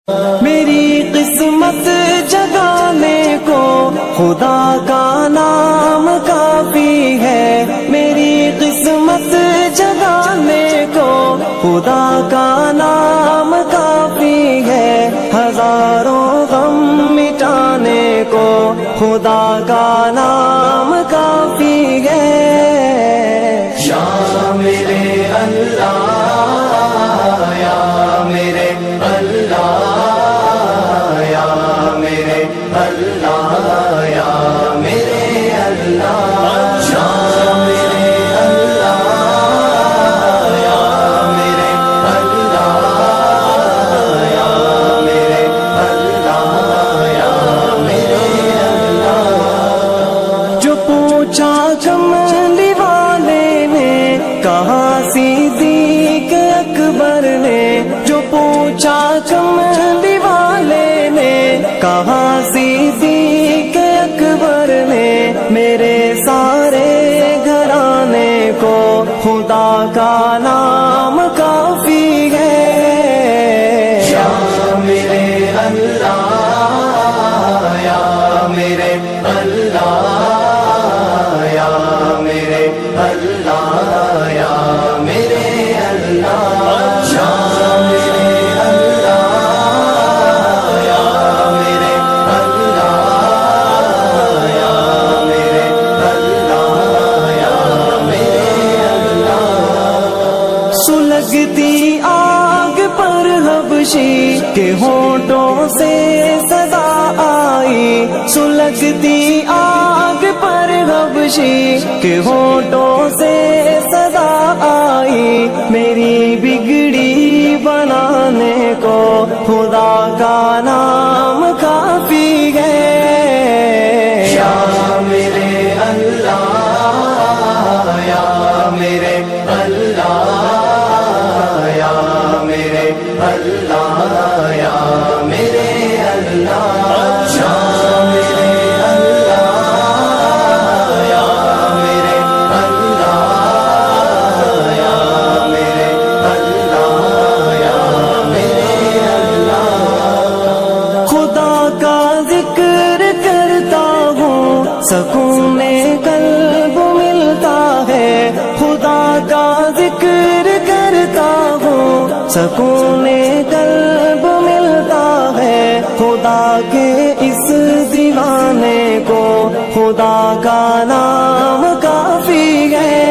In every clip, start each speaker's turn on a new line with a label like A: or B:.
A: میری قسمت جگانے کو خدا کا نام کافی ہے، میری قسمت جگانے کو خدا کا نام کافی ہے، ہزاروں غم مٹانے کو خدا کا نام کافی ہے۔ یا میرے اللہ، یا میرے اللہ، یا میرے اللہ، یا میرے اللہ، یا میرے اللہ، یا میرے اللہ، یا میرے اللہ، یا میرے اللہ۔ جو پوچھا کملی والے نے، کہا صدیق اکبر نے، جو پوچھا کملی والے نے، کہا صدیق اکبر نے، میرے سارے گھرانے کو خدا کا نام کافی ہے۔ یا میرے اللہ، یا میرے اللہ، یا میرے اللہ، یا میرے اللہ، یا میرے اللہ، یا میرے اللہ، یا میرے اللہ، یا میرے اللہ۔ سلگتی آگ پر حبشی کے ہونٹوں سے صدا آئی، سلگتی آگ پر حبشی کے ہونٹوں سے صدا آئی، میری بگڑی بنانے کو خدا کا نام کافی ہے۔ یا میرے اللہ، یا میرے اللہ، یا میرے اللہ، یا میرے اللہ، یا میرے اللہ، یا میرے اللہ، یا میرے اللہ، یا میرے اللہ۔ خدا کا ذکر کرتا ہوں، سکون قلب ملتا ہے، خدا کا ذکر کرتا ہوں، سکون قلب ملتا ہے، خدا کے اس دیوانے کو خدا کا نام کافی ہے۔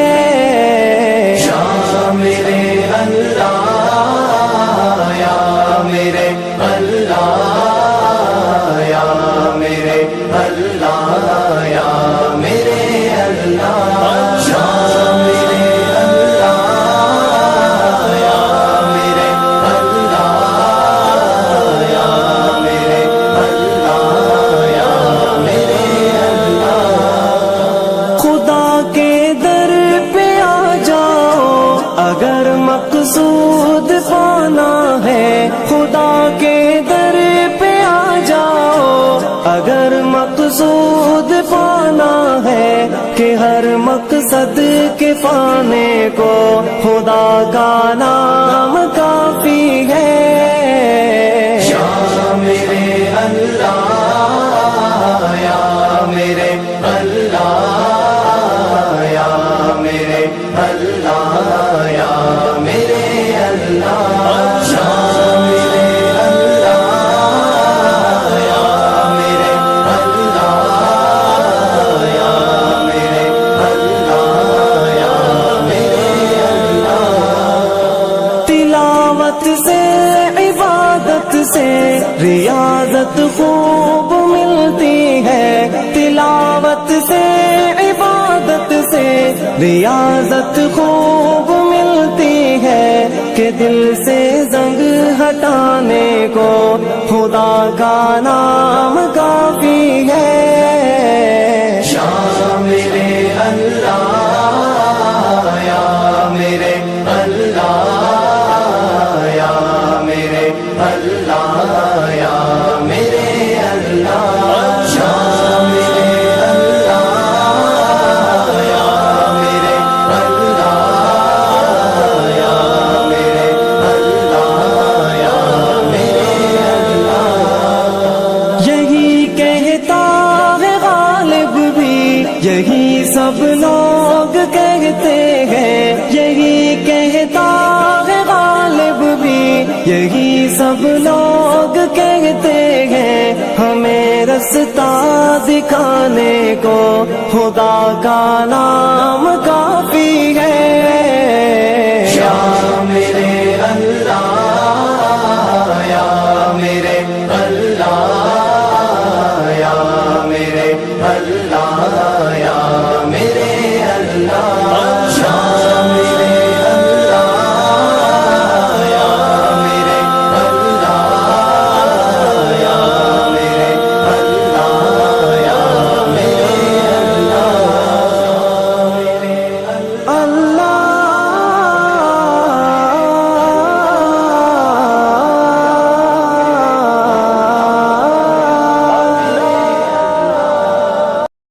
A: یا میرے اللہ، یا میرے اللہ، یا میرے اللہ، یا میرے اللہ، یا میرے اللہ، یا میرے اللہ، یا میرے اللہ، یا میرے اللہ۔ خدا کے در پہ آ جاؤ اگر مقصود پانا ہے، خدا کے در پہ آ جاؤ اگر مقصود پانا ہے، کہ ہر مقصد کے پانے کو خدا کا نام کافی ہے۔ یا میرے اللہ، یا میرے اللہ، یا میرے اللہ، یا میرے اللہ، یا میرے اللہ، یا میرے اللہ، یا میرے اللہ، یا میرے اللہ۔ تلاوت سے عبادت سے ریاضت خوب ملتی ہے، تلاوت سے عبادت سے ریاضت خوب ملتی ہے، کہ دل سے زنگ ہٹانے کو خدا کا نام کافی ہے۔ یا میرے اللہ، یا میرے اللہ، یا میرے اللہ، یا میرے اللہ، یا میرے اللہ، یا میرے اللہ، یا میرے اللہ، یا میرے اللہ۔ سب لوگ کہتے ہیں ہمیں رستہ دکھانے کو خدا کا نام کافی ہے یا میرے